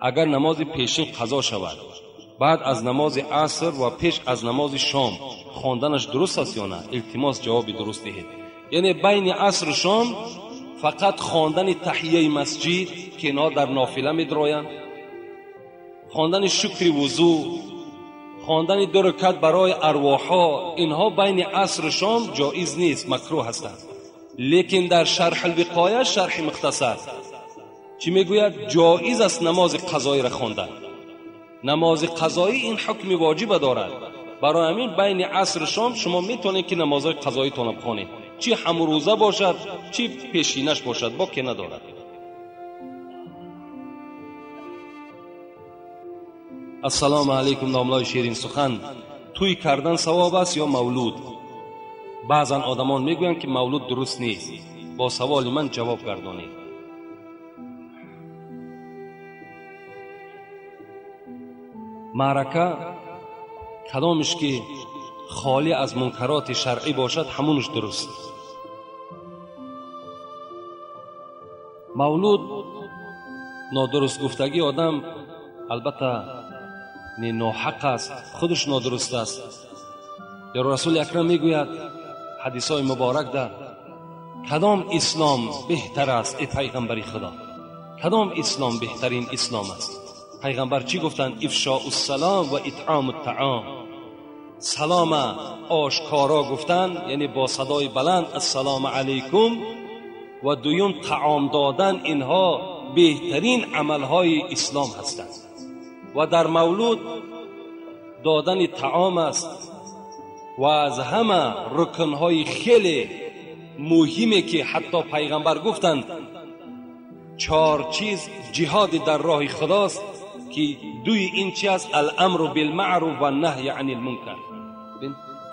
اگر نماز پیشین قضا شود بعد از نماز عصر و پیش از نماز شام خواندنش درست است یا نه؟ التماس جواب درست دهید. یعنی بین عصر و شام فقط خواندن تحیه مسجد که اینا در نافله می‌درایند، خواندن شکر وضو، خواندن 2 رکعت برای ارواح‌ها، اینها بین عصر و شام جایز نیست، مکروه هستند. لیکن در شرح الوقایه، شرح مختصر چی میگوید؟ جایز است نماز قضایی را خواندن. نماز قضایی این حکم واجب دارد. برای همین بین عصر و شام شما میتونید که نمازهای قضایی تون بخونید، چی هم روزه باشد چی پیشینش باشد، با که ندارد. السلام علیکم. ناملای شیرین سخن، توی کردن ثواب است یا مولود؟ بعضن آدمان میگویند که مولود درست نیست. با سوال من جواب گردانید. معرکه کدامش که خالی از منکرات شرعی باشد همونش درست. مولود نادرست گفتگی آدم البته ناحق است، خودش نادرست است. در رسول اکرم میگوید حدیث های مبارک در کدام اسلام بهتر است؟ ای پیغمبر خدا، کدام اسلام بهترین اسلام است؟ پیغمبر چی گفتند؟ افشاء السلام و اطعام الطعام. سلام آشکارا گفتند، یعنی با صدای بلند السلام علیکم، و دویم طعام دادن. اینها بهترین عملهای اسلام هستند. و در مولود دادن طعام است و از همه رکنهای خیلی مهمی که حتی پیغمبر گفتند 4 چیز جهاد در راه خداست که دوی این چی است؟ الامر بالمعروف و النهی عن المنکر.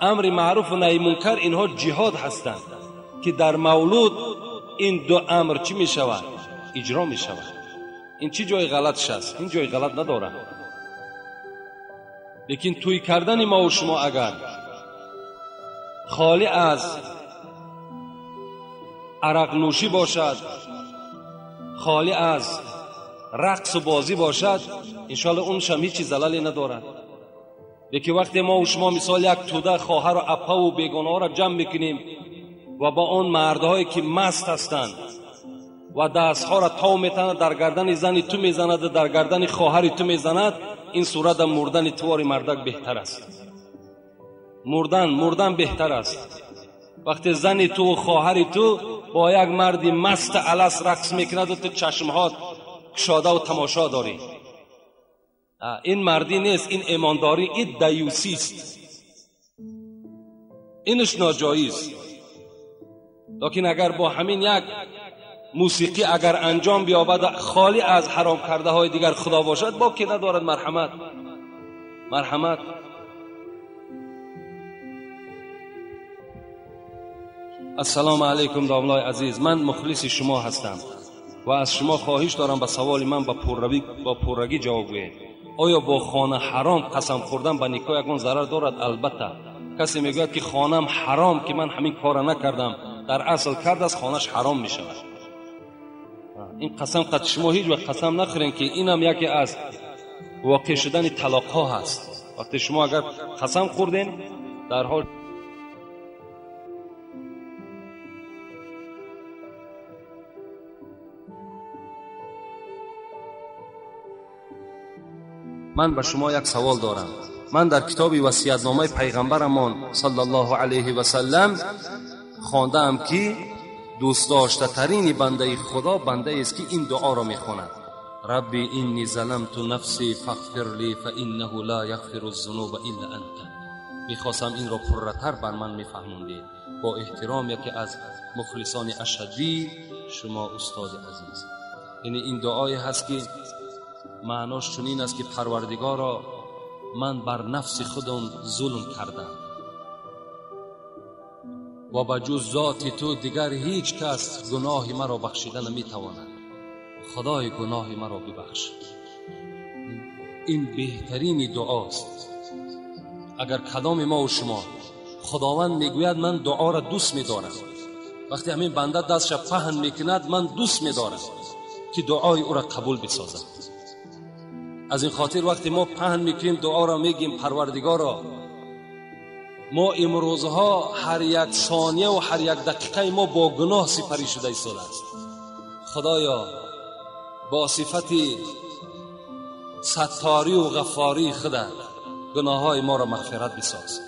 امر معروف و نهی منکر اینها جهاد هستند که در مولود این 2 امر چی می شود؟ اجرا می شود. این چی جای غلطش است؟ این جای غلط نداره. لیکن توی کردن ما و شما اگر خالی از عرق نوشی باشد، خالی از رقص و بازی باشد، انشاءالله اونش هم هیچی زلالی ندارد. لیکن وقتی ما و شما مثال یک توده خواهر و اپه و بیگانه ها را جمع میکنیم و با اون مردهایی که مست هستند و دستها را تاو میتند، در گردن زنی تو میزند، در گردن خواهری تو میزند، این صورت مردن توار مردک بهتر است. مردن بهتر است. وقتی زنی تو و خواهری تو با یک مردی مست الست رقص میکند و تو چشمهات کشاده و تماشا داری، این مردی نیست، این ایمانداری، این دیوسی است، اینش ناجایز. لیکن اگر با همین یک موسیقی اگر انجام بیابد خالی از حرام کرده های دیگر خدا باشد، با که ندارد مرحمت. السلام علیکم داملای عزیز، من مخلص شما هستم و از شما خواهش دارم به سوال من با پررگی جواب گویید. آیا با خانه حرام قسم خوردن به نکاح یکون ضرر دارد؟ البته. کسی میگوید که خانم حرام که من همین کار نکردم، در اصل کرد است، خانهش حرام می شود. این قسم قد شما هیچ وقت قسم نخورین که اینم یکی از واقع شدن طلاق ها هست. وقتی شما اگر قسم خوردین در حال من به شما یک سوال دارم. من در کتاب وصیت‌نامه پیغمبرمان صلی الله علیه و سلم خواندم که دوست داشته ترین بنده خدا بنده است که این دعا را میخواند: ربی انی ظلمت نفسی فاغفر لی فانه لا یغفر الذنوب الا انت. میخواستم این را پرتر بر من میفهموندید. با احترام یکی از مخلصان اشهدی، شما استاد عزیز. یعنی این دعای هست که معناش چنین است که پروردگارا من بر نفس خودم ظلم کردم و با جز ذات تو دیگر هیچ کس گناه مرا بخشیدن نمیتواند. خدای گناه مرا ببخش. این بهترین دعاست. اگر کدام ما و شما خداوند میگوید من دعا را دوست میدارم، وقتی همین بنده دستش پهن میکند من دوست میدارم که دعای او را قبول بسازم. از این خاطر وقتی ما پهن میکنیم دعا را میگیم پروردگارا ما امروزها هر یک ثانیه و هر یک دقیقه ما با گناه سپری شده ایستاده است. خدایا با صفت ستاری و غفاری خدا گناههای ما را مغفرت بساز.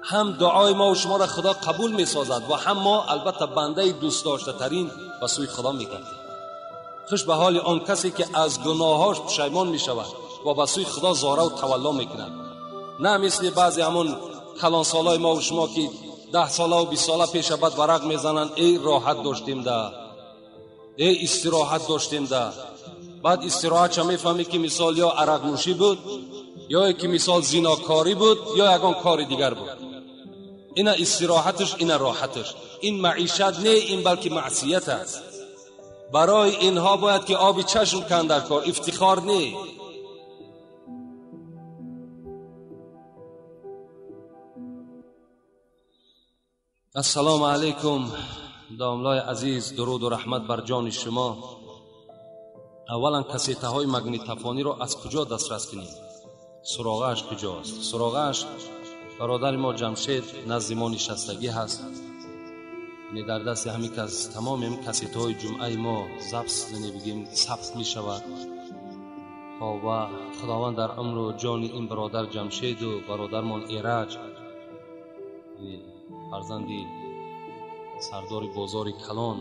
هم دعای ما و شما را خدا قبول میسازد و هم ما البته بنده دوست داشته ترین به سوی خدا میگردیم. خوش به حال آن کسی که از گناهاش پشیمان میشود و به سوی خدا زاره و تولا میکند، نه مثل بعضی همون کلان سالای ما و شما که 10 ساله و 20 ساله پیش بعد ورق میزنن ای راحت داشتیم ده، ای استراحت داشتیم ده. بعد استراحت چه میفهمی که مثال یا عرق نوشی بود یا که مثال زیناکاری بود یا یگان کار دیگر بود. این استراحتش، این راحتش. این معیشت نه، این بلکه معصیت است. برای اینها باید که آبی چشم کن در کار، افتخار نه. السلام علیکم داملای عزیز، درود و رحمت بر جان شما. اولا کسیته های مگنیتوفونی رو از کجا دسترس کنیم؟ سراغش کجاست؟ سراغش برادر ما جمشید نزد ما نشستگی هست. یعنی در دست همین که از تمام این کسیته های جمعه ما ثبت می شود. و خداوند در عمر و جان این برادر جمشید و برادرمان ایرج، فرزندی سردار بازار کلان،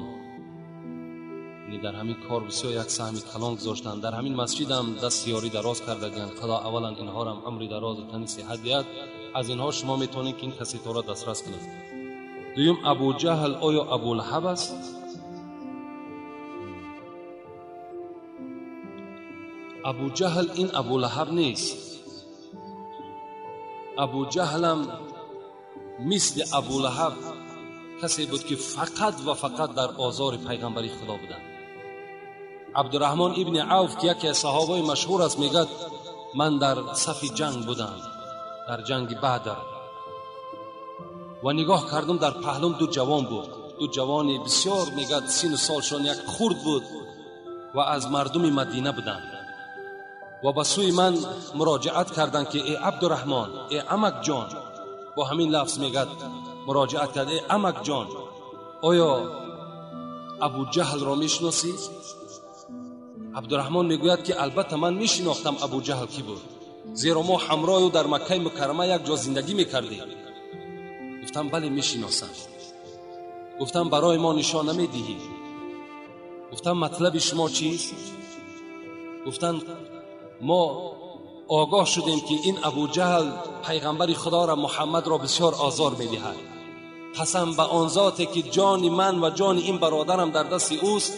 در همین کار بسیار یک سهم کلان گذاشتند. در همین مسجد هم دست یاری دراز کردگند. خدا اولا اینها را هم عمر دراز و تن صحت دهد. از اینها شما میتونید که این کسیته را دسترس کنید. دویم ابو جهل آیا ابو لهب است؟ ابو جهل این ابو لهب نیست. ابو جهل هم مثل ابو لهب کسی بود که فقط و فقط در آزار پیغمبری خدا بودند. عبدالرحمن ابن عوف که یکی از صحابه مشهور است میگد من در صف جنگ بودم، در جنگ بدر، و نگاه کردم در پهلوم دو جوان بود، دو جوانی بسیار میگد سن و سالشان یک خرد بود و از مردم مدینه بودند و به سوی من مراجعت کردند که ای عبدالرحمن، ای عمک جان، با همین لفظ میگد مراجعت کرد ای عمک جان آیا ابو جهل را میشناسی؟ عبدالرحمن میگوید که البته من میشناختم ابو جهل کی بود، زیرا ما همراه او در مکه مکرمه یک جا زندگی میکردیم. گفتم بله میشناسم. گفتم برای ما نشان نمیدهی؟ گفتم مطلب شما چیست؟ گفتند ما آگاه شدیم که این ابو جهل پیغمبر خدا را محمد را بسیار آزار میدهد. قسم به آن ذاتی که جان من و جان این برادرم در دست اوست،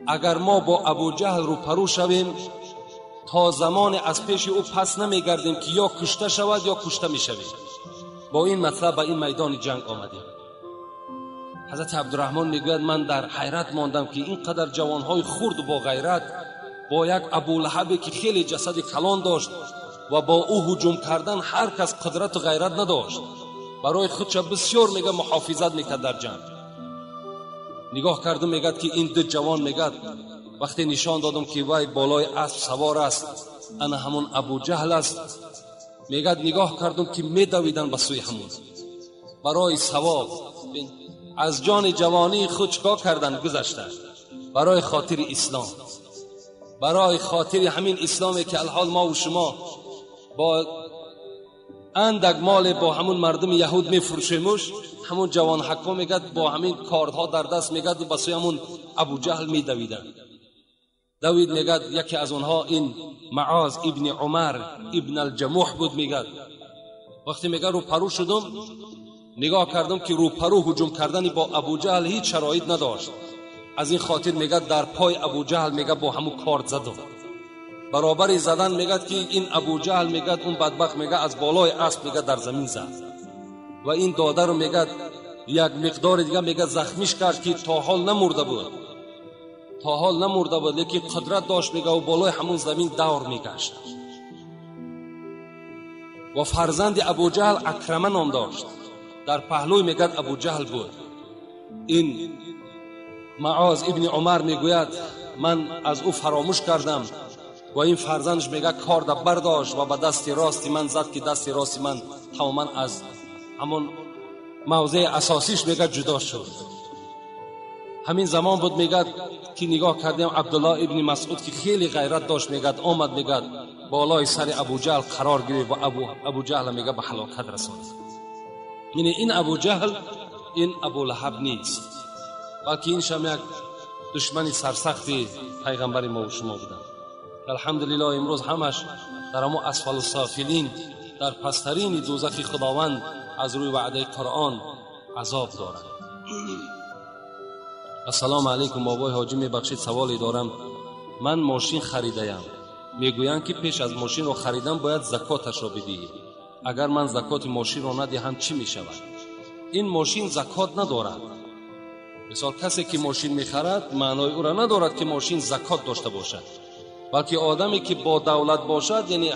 اگر ما با ابو جهل رو پرو شویم تا زمان از پیش او پس نمیگردیم که یا کشته شود یا کشته میشویم. با این مطلب به این میدان جنگ آمدیم. حضرت عبدالرحمن میگوید من در حیرت ماندم که اینقدر جوانهای خرد و با غیرت با یک ابو لهبی که خیلی جسد کلان داشت و با او هجوم کردن هر کس قدرت و غیرت نداشت، برای خودش بسیار میگه محافظت میکرد در جنگ. نگاه کردم میگد که این دو جوان میگد وقتی نشان دادم که وای بالای اسب سوار است انا همون ابو جهل است، میگد نگاه کردم که میدویدن به سوی همون برای ثواب. از جان جوانی خود چکار کردن؟ گذشتن برای خاطر اسلام، برای خاطر همین اسلامی که الحال ما و شما با اندک مال با همون مردم یهود میفروشیمش. همون جوان حکام میگد با همین کاردها در دست میگد با سوی همون ابو جهل میدویدن. دوید میگد یکی از اونها این معاذ ابن عمر ابن الجموح بود. میگد وقتی میگه رو پرو شدم نگاه کردم که رو پرو هجوم کردن با ابو جهل هیچ شرایط نداشت. از این خاطر میگه در پای ابو جهل میگه با همون کارد زدم. برابر زدن میگه که این ابو جهل میگه اون بدبخت میگه از بالای اسب میگه در زمین زد و این داده رو میگه یک مقدار دیگه میگه زخمیش کرد که تا حال نمرده بود، تا حال نمرده بود، لیکن قدرت داشت میگه و بالای همون زمین دور میگشت. و فرزند ابو جهل اکرمه نام داشت، در پهلوی میگه ابو جهل بود. این معاذ ابن عمر میگوید من از او فراموش کردم و این فرزندش میگه کار در برداشت و به دست راستی من زد که دست راستی من تماما از همون موضع اساسیش میگه جدا شد. همین زمان بود میگه که نگاه کردیم عبدالله ابن مسعود که خیلی غیرت داشت میگه آمد میگه بالای سر ابو جهل قرار گرفت و ابو جهل میگه به هلاکت رساند. یعنی این ابو جهل این ابو لهب نیست، بلکه این شم یک دشمن سرسخت پیغمبر ما و شما بودن. الحمدلله امروز همش در همون اسفل السافلین در پسترین دوزخ خداوند از روی وعده قرآن عذاب دارند. السلام علیکم بابای حاجی، میبخشید سوالی دارم. من ماشین خریدم، میگویند که پیش از ماشین رو خریدم باید زکاتش رو بدهی. اگر من زکات ماشین رو ندهم چی میشود؟ این ماشین زکات ندارد. مثال کسی که ماشین میخرد معنای او را ندارد که ماشین زکات داشته باشد، بلکه آدمی که با دولت باشد یعنی $800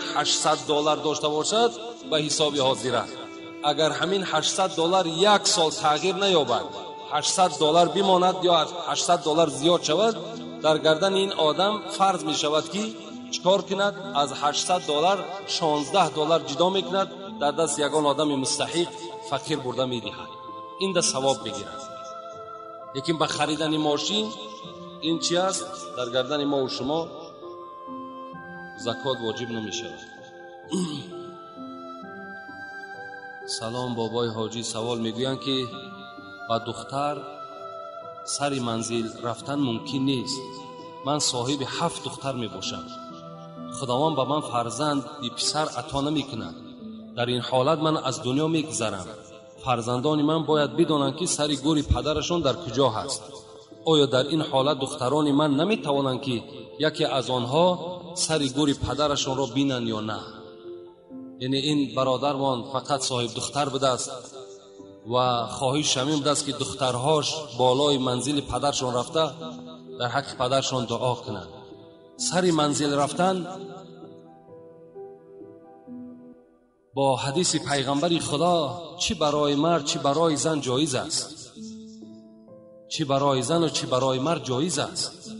داشته باشد به حساب حاضره. اگر همین $800 یک سال تغییر نیابد، $800 بماند یا $800 زیاد شود، در گردن این آدم فرض می شود که چکار کند؟ از $800 $16 جدا میکند، در دست یگان آدم مستحق فقیر برده میدهد، این ده ثواب بگیرد. لیکن به خریدن ماشین این چی است؟ در گردن ما و شما زکات واجب نمی شود. سلام بابای حاجی، سوال میگویند که با دختر سر منزل رفتن ممکن نیست. من صاحب 7 دختر می باشم، خداوند به من فرزند پسر عطا نمی کند. در این حالت من از دنیا می گذرم. فرزندان من باید بدانند که سر گور پدرشان در کجا هست. آیا در این حالت دختران من نمی توانند که یکی از آنها سر گور پدرشان را بینند یا نه؟ یعنی این برادرمان فقط صاحب دختر بوده است و خواهش همین بوده است که دخترهاش بالای منزل پدرشان رفته در حق پدرشان دعا کنند. سر منزل رفتن با حدیث پیغمبر خدا چی برای مرد چی برای زن جایز است، چی برای زن و چی برای مرد جایز است.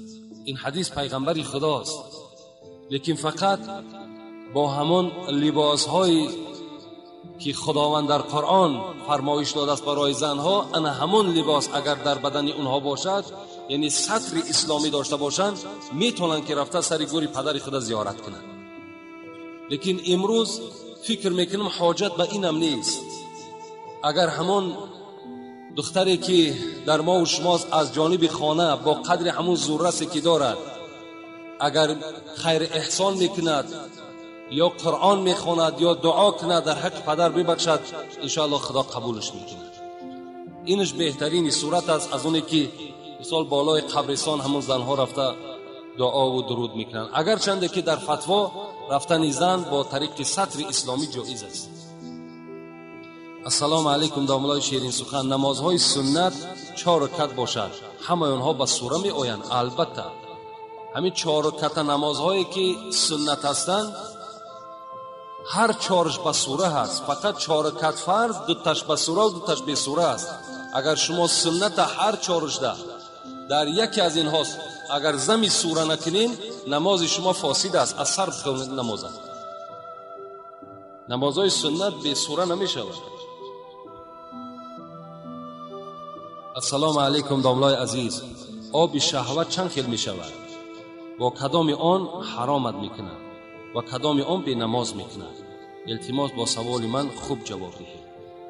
این حدیث پیغمبر خداست. لیکن فقط با همون لباس‌هایی که خداوند در قرآن فرمایش داده است برای زنها، انا همون لباس اگر در بدن اونها باشد، یعنی سطر اسلامی داشته باشند، میتونن که رفته سر گوری پدر خدا زیارت کنند. لیکن امروز فکر میکنم حاجت به اینم نیست. اگر همون دختری که در ما و شماست از جانب خانه با قدر همون ذره‌ای که دارد اگر خیر احسان میکند یا قرآن میخواند یا دعا کند در حق پدر ببخشد، انشاءالله خدا قبولش میکند. اینش بهترین صورت است از اونی که مثال بالای قبرستان همون زنها رفته دعا و درود میکنند. اگر چنده که در فتوا رفتن زن با طریق سطر اسلامی جایز است. السلام علیکم داملای شیرین سخن، نمازهای سنت 4 رکعت باشد، همه آنها به سوره می آیند؟ البته همین 4 رکعت نمازهایی که سنت هستند هر 4ش به سوره هست، فقط 4 رکعت فرض 2تاش به سوره و 2تاش به سوره است. اگر شما سنت هر 4ش در یکی از اینها اگر زمی سوره نکنین نماز شما فاسد است، از سر بخونید نماز. نمازهای سنت به سوره نمی شود. السلام علیکم داملای عزیز، آب شهوت چند خیل می شود و کدام آن حرامت می کند و کدام آن به نماز می کند؟ التماس با سوال من خوب جواب دهید.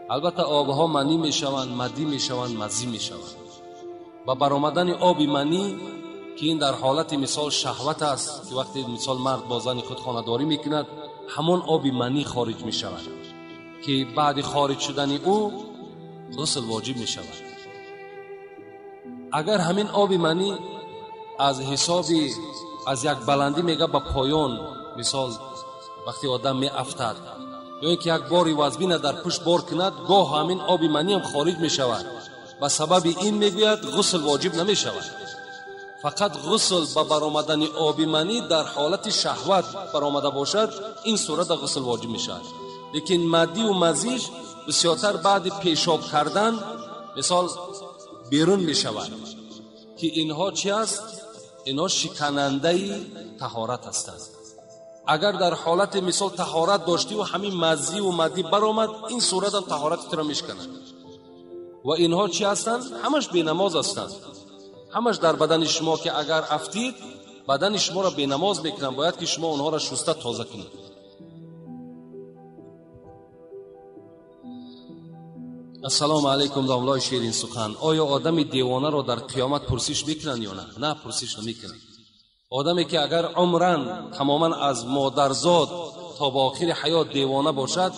البته آبها منی می شوند، مدی می شوند، مزی می شوند. و برآمدن آب منی که این در حالت مثال شهوت است که وقتی مثال مرد با زن خود خانه‌داری می کند همون آب منی خارج می شود که بعد خارج شدن او غسل واجب می شود. اگر همین آب منی از حساب از یک بلندی میگه به پایان، مثال وقتی آدم می افتد یا اینکه یک باری وزبین در پشت بار کند، گاه همین آب منی هم خارج می شود. به سبب این میگوید غسل واجب نمی شود. فقط غسل با برآمدن آب منی در حالت شهوت برآمده باشد، این صورت غسل واجب می شود. لیکن مدی و مزیج بسیارتر بعد پیشاب کردن، مثال بیرون می شود که اینها چی است؟ اینها شکننده طهارت هستند. اگر در حالت مثال طهارت داشتی و همین مزی و مدی برآمد، این صورت هم طهارت را میشکنند. و اینها چی هستند؟ همش بی نماز هستند. همش در بدن شما که اگر افتید بدن شما را بی نماز میکنند. باید که شما اونها را شسته تازه کنید. السلام علیکم داملای شیرین سخن. آیا آدم دیوانه را در قیامت پرسش میکنند یا نه؟ نه، پرسش نمیکنند. آدمی که اگر عمرن تماما از مادرزاد تا به آخر حیات دیوانه باشد،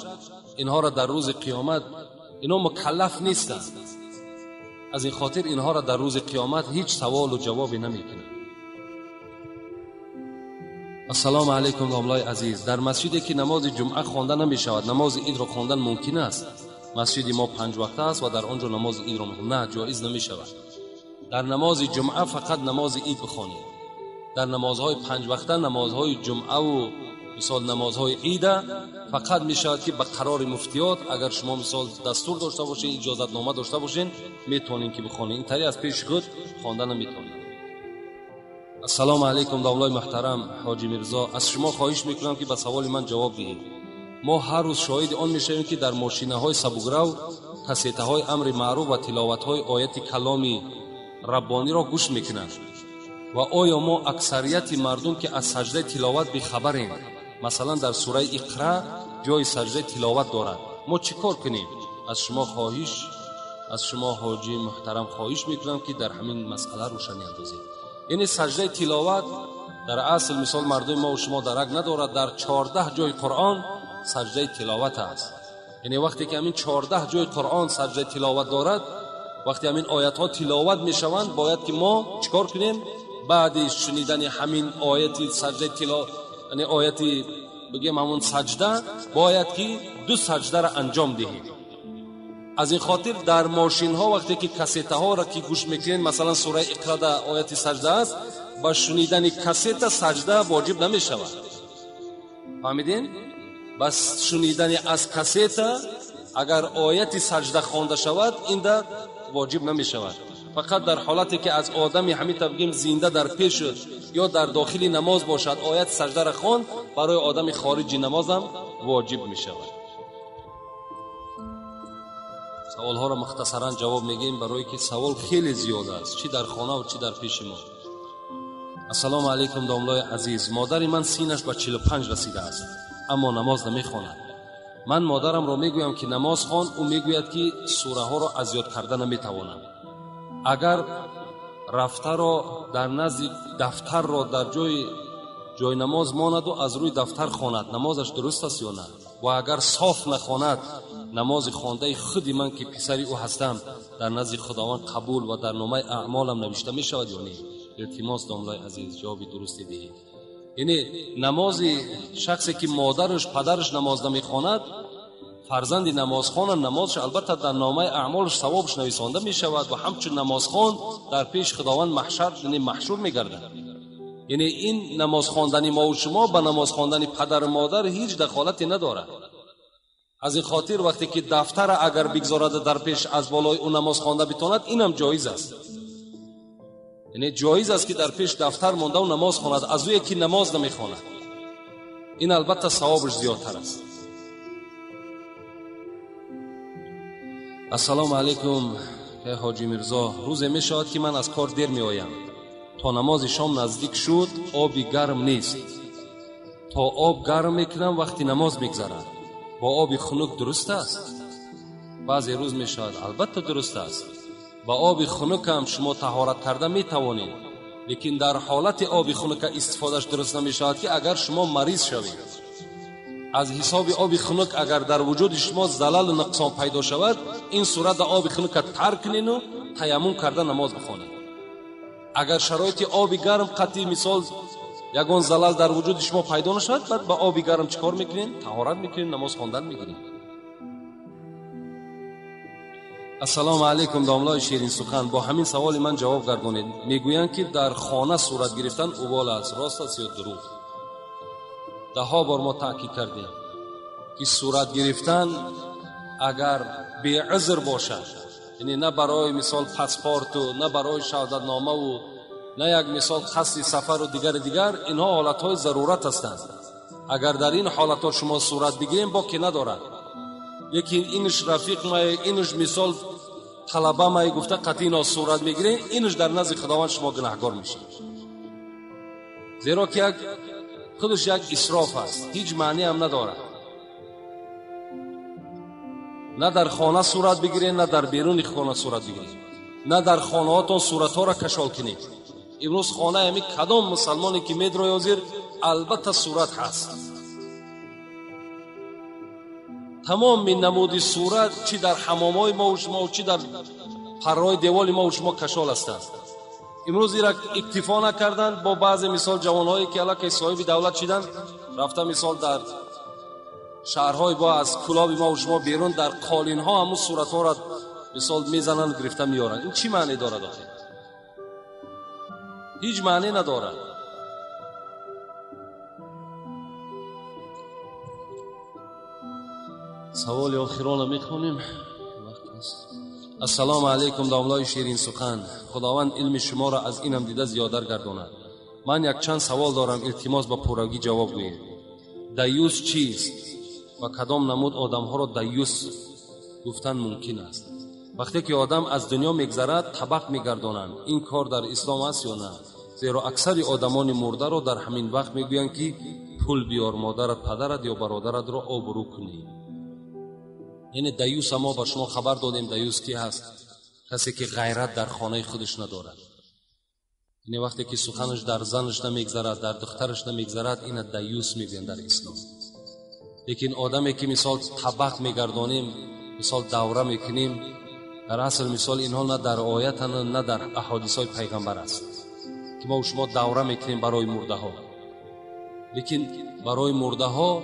اینها را در روز قیامت اینا مکلف نیستند. از این خاطر اینها را در روز قیامت هیچ سوال و جوابی نمیکنند. السلام علیکم داملای عزیز. در مسجدی که نماز جمعه خوانده نمی شود، نماز عید را خواندن ممکن است؟ مسجد ما 5 وقته است و در آنجا نماز عید را نه، جایز نمی شود. در نماز جمعه فقط نماز عید بخوانید. در نمازهای 5 وقته، نمازهای جمعه و مثال نمازهای عید فقط می شود که به قرار مفتیات اگر شما مثال دستور داشته باشین، اجازت نامه داشته باشین، میتونین که بخونین. این طریق از پیش خود خواندن نمیتونین. السلام علیکم داملای محترم حاجی میرزا. از شما خواهش میکنم که به سوال من جواب دهید. ما هر روز شاهد آن میشویم که در ماشینه‌های سبکرو کاسیته‌های امر معروف و تلاوت‌های آیات کلام ربانی را گوش میکنند. و آیا ما اکثریت مردم که از سجده تلاوت بیخبریم؟ مثلا در سوره اقرا جای سجده تلاوت دارد، ما چیکار کنیم؟ از شما حاجی محترم خواهش میکنم که در همین مسئله روشنی اندازید. یعنی سجده تلاوت در اصل مثال مردم ما و شما درک ندارد. در 14 جای قرآن سجده تلاوت است. یعنی وقتی که همین 14 جای قرآن سجده تلاوت دارد، وقتی همین آیات ها تلاوت میشوند، باید که ما چیکار کنیم؟ بعد شنیدن همین آیت سجده تلاوت، یعنی آیت بگیم همون سجده، باید که 2 سجده را انجام دهیم. از این خاطر در ماشین ها وقتی که کاسیت ها را که گوش میکنین، مثلا سوره اقرا در آیت سجده است، با شنیدن کاسیت سجده واجب نمی شود. فهمیدین؟ بس شنیدن از کاسیت اگر آیت سجده خوانده شود، این در واجب نمی شود. فقط در حالتی که از آدمی همین بگیم زنده در پیش یا در داخل نماز باشد، آیت سجده را خواند، برای آدم خارجی نماز هم واجب می شود. سوال ها را مختصرا جواب میگیم برای که سوال خیلی زیاد است، چی در خانه و چی در پیش ما. السلام علیکم داملای عزیز. مادر من سینش به 45 رسیده است اما نماز نمیخواند. من مادرم را میگویم که نماز خوان، او میگوید که سوره ها را از یاد کردن نمیتوانم. اگر رفته را در نزد دفتر را در جای نماز ماند و از روی دفتر خواند، نمازش درست است یا نه؟ و اگر صاف نخواند، نماز خوانده خودی من که پسری او هستم در نزد خداوند قبول و در نامه اعمالم نوشته می شود یا نه؟ التماس داملای عزیز جوابی درستی دهید. یعنی نماز شخصی که مادرش پدرش نماز نمیخواند، فرزند نمازخوان، نمازش البته در نامه اعمالش ثوابش نویسنده می شود و همچون نمازخوان در پیش خداوند محشور می گردد. یعنی این نماز خواندن ما و شما به نماز خواندن پدر و مادر هیچ دخالتی ندارد. از این خاطر وقتی که دفتر اگر بگذارد در پیش از بالای اون نماز خوانده بتواند، اینم جایز است. یعنی جایز است که در پیش دفتر مانده و نماز خواند، از او یکی نماز نمیخواند. این البته ثوابش زیادتر است. السلام علیکم حاجی میرزا. روز می شود که من از کار دیر می آیم، تا نماز شام نزدیک شد آبی گرم نیست، تا آب گرم میکنم وقتی نماز میگذرد، با آبی خنک درست است؟ بعضی روز می شود البته درست است. با آبی خنک هم شما طهارت کرده می توانید، لیکن در حالت آبی خنک استفادهش درست نمی شود که اگر شما مریض شوید. از حساب آبی خنک اگر در وجود شما زلال و نقصان پیدا شود، این صورت آبی خنک ترک کنین و تیمم کرده نماز بخوانید. اگر شرایط آبی گرم قطعی مثال یگان زلال در وجود شما پیدا نشود، بعد با آبی گرم چیکار میکنین؟ طهارت میکنین، نماز خواندن میگیرین. السلام علیکم داملای شیرین سخن. با همین سوال من جواب گردانید. میگویند که در خانه صورت گرفتن اوبال است، راست است یا دروغ؟ ده ها بار ما تاکید کردیم که صورت گرفتن اگر بی عذر باشد یعنی نه برای مثال پاسپورت و نه برای شهادتنامه و نه یک مثال قصد سفر و دیگر اینها حالتهای ضرورت هستند. اگر در این حالتها شما صورت بگیریم با که ندارد، لیکن اینش رفیق ما، اینش مثال طلبه ما گفته قطعی اینا صورت میگیریم، اینش در نزد خداوند شما گناهکار میشید، زیرا که خودش یک اسراف است، هیچ معنی هم ندارد. نه در خانه صورت بگیرید نه در بیرون خانه صورت بگیرید، نه در خانه هاتون صورت ها را کشال کنید. امروز خانه همی کدام مسلمانی که میدروی حاضر البته صورت هست. تمام من نمودی صورت چی در حمامای ما و شما و چی در پرهای دیوال ما و شما کشال هستند. امروز ایرا اکتفا نکردند با بعض مثال جوانهایی که علاقه صاحب دولت شدند، رفته مثال در شهرهای با از کلاب ما و شما بیرون در قالین ها همون صورت ها را مثال میزنند گرفته میارند. این چی معنی دارد آخه؟ هیچ معنی ندارد. سوال آخران میخونیم. السلام علیکم داملای شیرین سخن، خداوند علم شما را از اینم دیده زیادر گرداند. من یک چند سوال دارم، التماس با پرگی جواب گویید. دیوس چیست و کدام نمود آدم ها را دیوس گفتن ممکن است؟ وقتی که آدم از دنیا میگذرد طبق میگردانند، این کار در اسلام است یا نه؟ زیرا اکثر آدمان مرده را در همین وقت میگویند که پول بیار مادرت پدرت یا برادرت را آبرو کنی. یعنی دیوس ما با شما خبر دادیم دیوس کی هست؟ کسی که غیرت در خانه خودش ندارد. یعنی وقتی که سخنش در زنش نمیگذرد در دخترش نمیگذرد این دیوس میگن در اسلام. لیکن آدمی که مثال طبق میگردانیم مثال دوره میکنیم، در اصل مثال اینها نه در آیت نه در احادیث های پیغمبر است که ما و شما دوره میکنیم برای مرده ها. لیکن برای مرده ها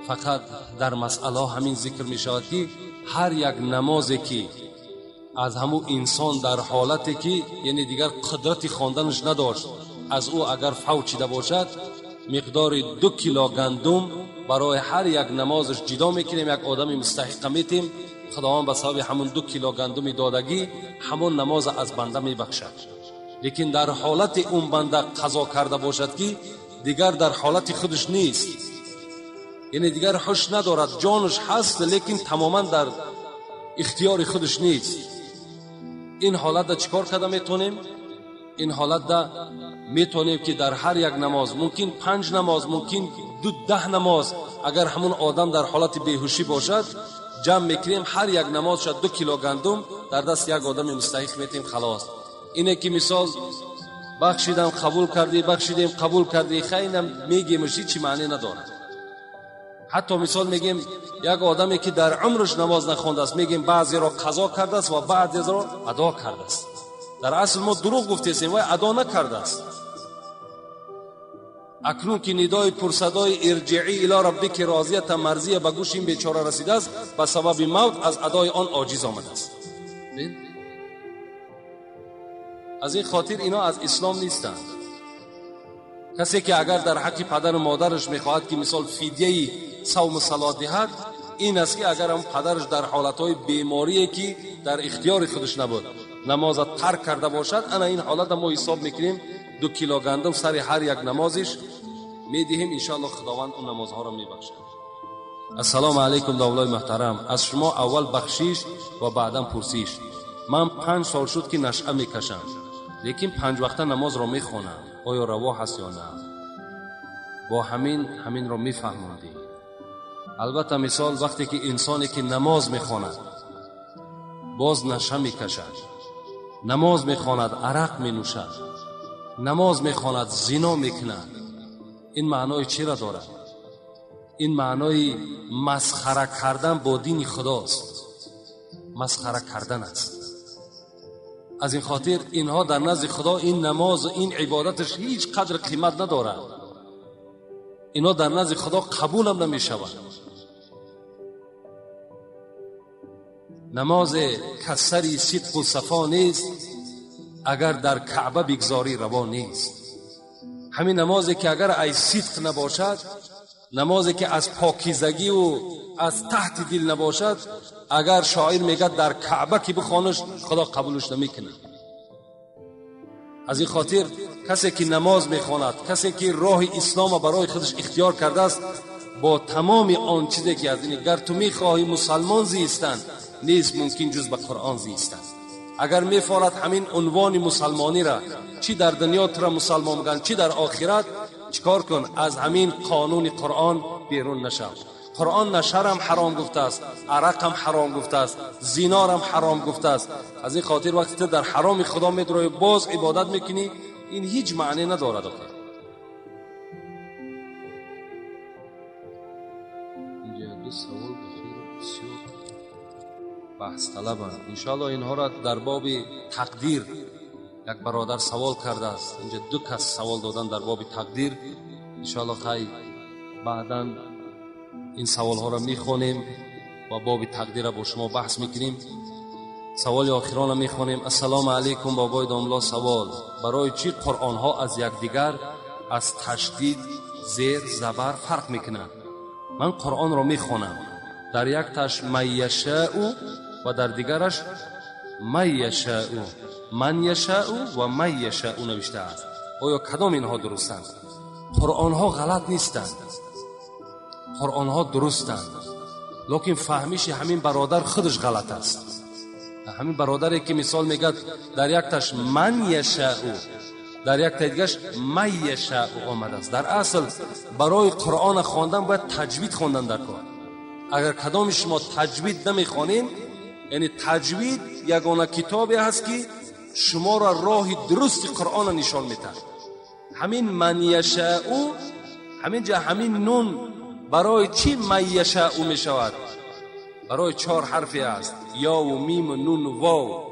فقط در مسئله همین ذکر می شود که هر یک نمازی که از همون انسان در حالتی که یعنی دیگر قدرت خواندنش نداشت از او اگر فوت شده باشد، مقدار 2 کیلو گندم برای هر یک نمازش جدا میکنیم، یک آدم مستحق میتیم، خداوند به سبب همون 2 کیلو گندم دادگی همون نماز از بنده میبخشد. لیکن در حالت اون بنده قضا کرده باشد که دیگر در حالت خودش نیست، یعنی دیگر هوش ندارد، جانش هست لیکن تماما در اختیار خودش نیست، این حالت دا چیکار کرده میتونیم؟ این حالت دا میتونیم که در هر یک نماز ممکن 5 نماز ممکن 10 نماز اگر همون آدم در حالت بیهوشی باشد جمع میکنیم، هر یک نماز شد 2 کیلو گندم در دست یک آدم مستحق میتیم، خلاص. اینه که مثال بخشیدم قبول کردی، بخشیدیم قبول کردی، خیلی میگیم چی معنی نداره. حتی مثال میگیم یک آدمی که در عمرش نماز نخونده است میگیم بعضی را قضا کرده است و بعضی را ادا کرده است. در اصل ما دروغ گفتیم و ادا نکرده است. اکنون که ندای پرصدای ارجعی الی ربک راضیه مرضیه به گوش این بیچاره رسیده است، به سبب موت از ادای آن عاجز آمده است. از این خاطر اینا از اسلام نیستند. کسی که اگر در حق پدر و مادرش میخواهد که مثال فدیه صوم صلات دهد، این است که اگر هم پدرش در حالتهای بیماریه که در اختیار خودش نبود نماز ترک کرده باشد، انا این حالت ما حساب میکنیم 2 کیلو گندم سر هر یک نمازش میدهیم، انشاءالله خداوند اون نمازها را میبخشد. السلام علیکم دولای محترم، از شما اول بخشش و بعدم پرسش. من 5 سال شد که نشأه میکشم، لیکن 5 وقته نماز را میخوانم، آیا روا هست یا نه؟ با همین را میفهموندی. البته مثال وقتی که انسانی که نماز میخواند باز نشه میکشد، نماز میخواند عرق مینوشد، نماز میخواند زنا میکند، این معنای چی را دارد؟ این معنای مسخره کردن با دین خداست، مسخره کردن است. از این خاطر اینها در نزد خدا این نماز و این عبادتش هیچ قدر قیمت ندارد، اینا در نزد خدا قبول هم نمی شود. نماز کسری صدق و صفا نیست اگر در کعبه بگذاری روا نیست. همین نمازی که اگر ای صدق نباشد، نمازی که از پاکیزگی و از تحت دل نباشد، اگر شاعر میگه در کعبه که بخوانش خدا قبولش نمیکنه. از این خاطر کسی که نماز میخواند، کسی که راه اسلام برای خودش اختیار کرده است، با تمام آن چیزی که از این گر تو میخواهی مسلمان زیستن نیست ممکن جز به قرآن زیستن. اگر میفارد همین عنوان مسلمانی را، چی در دنیا تو را مسلمان میگن چی در آخرت، چیکار کن؟ از همین قانون قرآن بیرون نشو. قرآن نشر هم حرام گفته است، عرق هم حرام گفته است، زنا هم حرام گفته است. از این خاطر وقتی تو در حرام خدا میدروی باز عبادت میکنی، این هیچ معنی ندارد. اینجا دو سوال بسیار بحث طلبند. انشاءالله اینها را در باب تقدیر یک برادر سوال کرده است. اینجا دو کس سوال دادن در باب تقدیر. انشاءالله خیلی بعداً این سوال ها را میخونیم و باب تقدیر را با شما بحث میکنیم. سوال آخران را میخونیم. السلام علیکم بابای داملا، سوال: برای چی قرآن ها از یکدیگر از تشدید زیر زبر فرق میکنند؟ من قرآن را میخونم، در یک تاش میشاء و در دیگرش میشاء، من یشاء و میشاء نوشته است. آیا کدام اینها درستند؟ قرآن ها غلط نیستند، قرآن ها درستند، لیکن فهمیش همین برادر خودش غلط است. همین برادری که مثال میگه در یک تاش من یشاء، در یک دیگرش می یشاء آمده است. در اصل برای قرآن خواندن باید تجوید خواندن در کار. اگر کدام شما تجوید نمیخوانین، یعنی تجوید یگانه کتابی هست که شما را راه درست قرآن نشان میده. همین من یشاء، همین جا همین نون برای چی من یشاء می شود؟ برای 4 حرفی است: یا و میم و نون و واو.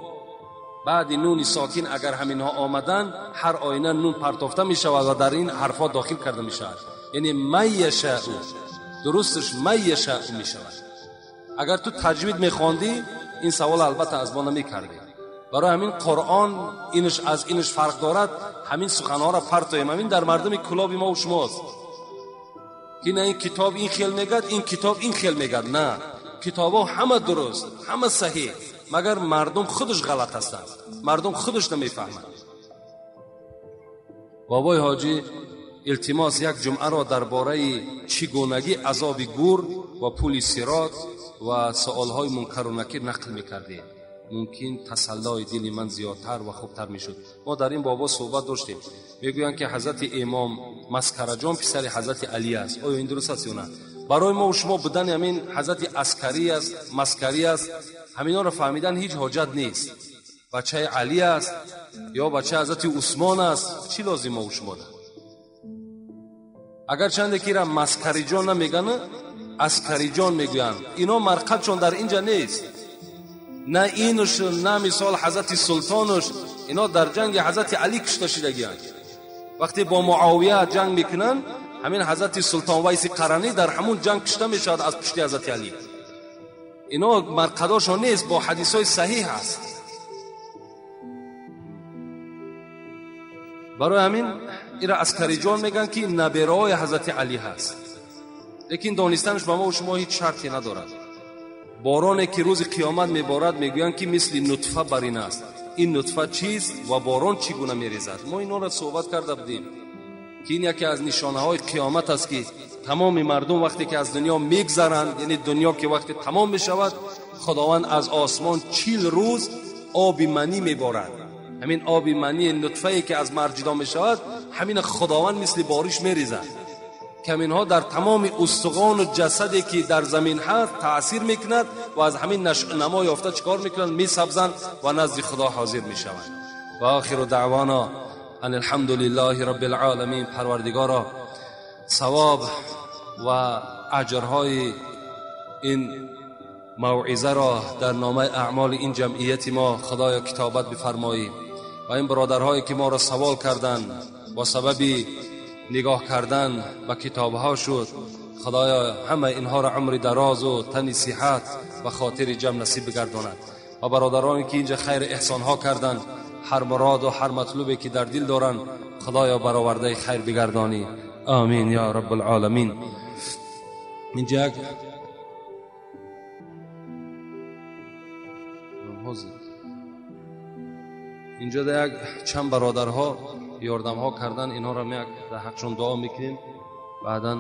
بعد نون ساکن اگر همین ها آمدن، هر آینه نون پرتافته می شود و در این حرفا داخل کرده می شود. یعنی من یشاء، درستش من یشاء می شود. اگر تو تجوید می خواندی این سوال البته از ما نمی کردی. برای همین قرآن اینش از اینش فرق دارد. همین سخنها را پرتایم. همین در مردم کلاب ما و شماست که نه این کتاب این خیل میگد، این کتاب این خیل میگد. نه، کتابا همه درست، همه صحیح، مگر مردم خودش غلط هستند، مردم خودش نمیفهمند. بابای حاجی التماس یک جمعه را درباره چگونگی عذاب گور و پول صراط و سوالهای منکر و نکیر نقل میکردید. ممکن تسلای دل من زیادتر و خوبتر میشد. ما در این بابا صحبت داشتیم. میگویند که حضرت امام مسکره جان پسر حضرت علی است. آیا این درست است یا نه؟ برای ما و شما بودن همین حضرت عسکری است، مسکری است، همینا را فهمیدن هیچ حاجت نیست. بچه علی است یا بچه حضرت عثمان است، چی لازم ما و شما ده؟ اگر چنده که را مسکری جان نمیگن، عسکری جان میگویند. اینا مرقب چون در اینجا نیست. نه اینش، نه مثال حضرت سلطانش، اینا در جنگ حضرت علی کشته شدگیند. وقتی با معاویه جنگ میکنن، همین حضرت سلطان ویس قرنی در همون جنگ کشته میشود از پشت حضرت علی. اینا مرقداشون نیست، با حدیث های صحیح هست. برای همین ایرا عسکری جان میگن که نبیرای حضرت علی هست. لیکن دانستنش با ما و شما هیچ شرطی ندارد. بارانی که روز قیامت میبارد میگویند که مثل نطفه برین است. این نطفه چیست و باران چگونه میریزد؟ ما اینا را صحبت کرده بودیم که این یکی از نشانه های قیامت است که تمام مردم وقتی که از دنیا میگذرند، یعنی دنیا که وقتی تمام میشود، خداوند از آسمان 40 روز آب منی میبارد. همین آب منی نطفه‌ای که از مرد جدا میشود، همین خداوند مثل بارش میریزد که همینها در تمام استخوان و جسدی که در زمین هست تأثیر میکند و از همین نما یافته چکار میکنند؟ میسبزند و نزد خدا حاضر میشوند. و آخر دعوانا ان الحمد لله رب العالمین. پروردگارا ثواب و اجرهای این موعظه را در نامه اعمال این جمعیت ما خدایا کتابت بفرمایی و این برادرهایی که ما را سوال کردند با سبب نگاه کردن به کتابها شد، خدایا همه اینها را عمر دراز و تن صحت و خاطر جمع نصیب بگرداند. و برادرانی که اینجا خیر احسان ها کردند، هر مراد و هر مطلوبی که در دل دارند، خدایا برآورده خیر بگردانی. آمین یا رب العالمین. اینجا حاضر. اینجا در یک چند برادرها یاردم‌ها کردن، اینا را در حقشون دعا میکنیم. بعداً